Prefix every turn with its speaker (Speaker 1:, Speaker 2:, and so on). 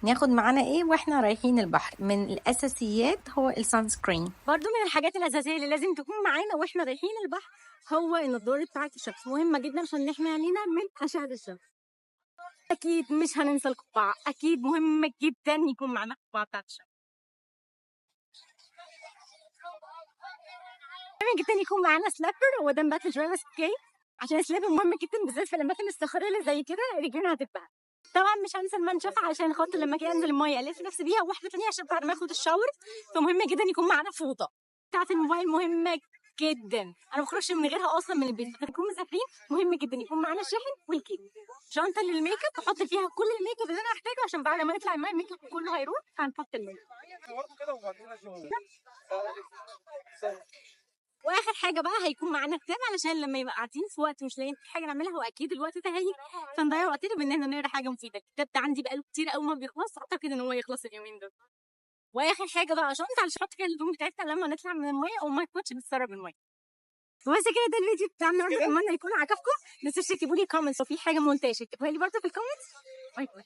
Speaker 1: ناخد معانا ايه واحنا رايحين البحر؟ من الاساسيات هو السان سكرين.
Speaker 2: برضو من الحاجات الأساسية اللي لازم تكون معانا واحنا رايحين البحر هو النضارة بتاعة الشمس، مهمة جدا عشان نحمي عينينا من أشعة الشمس. أكيد مش هننسى القبعة، أكيد مهم جدا يكون معانا القبعة بتاعة الشمس. مهم جدا يكون معانا سلابر، هو ده باتل جرافس كي، عشان السلابر مهم جدا بالذات في الأماكن الصخرية اللي زي كده رجلنا هتتبهدل. طبعا مش هنسى المنشفة عشان خاطر لما اجي انزل المية الف نفسي بيها، وواحدة تانية عشان بعد ما اخد الشاور. فمهم جدا يكون معانا فوطة بتاعة الموبايل، مهمة جدا. انا ما بخرجش من غيرها اصلا من البيت، فنكون مسافرين مهم جدا يكون معانا الشاحن والكيس. شنطة للميك اب احط فيها كل الميك اب اللي انا محتاجه، عشان بعد ما نطلع المية الميك اب كله هيروح، فهنحط الميك اب. واخر حاجه بقى هيكون معانا كتاب، علشان لما يبقى قاعدين في وقت مش لاقيين حاجه نعملها، واكيد الوقت ده هيجي، فنضيع وقتنا بان احنا نقرا حاجه مفيده. الكتاب ده عندي بقاله كتير قوي ما بيخلص، اعتقد ان هو يخلص اليومين دول. واخر حاجه بقى شنطه علشان احط فيها الهدوم بتاعتنا لما نطلع من الميه، او ما تكونش بتسرب الميه. وبس كده، ده الفيديو بتاع النهارده، اتمنى يكون عجبكم. ما تنسوش تكتبوا لي كومنتس، لو في حاجه مونتاج اكتبوها لي برضه في الكومنتس. باي باي.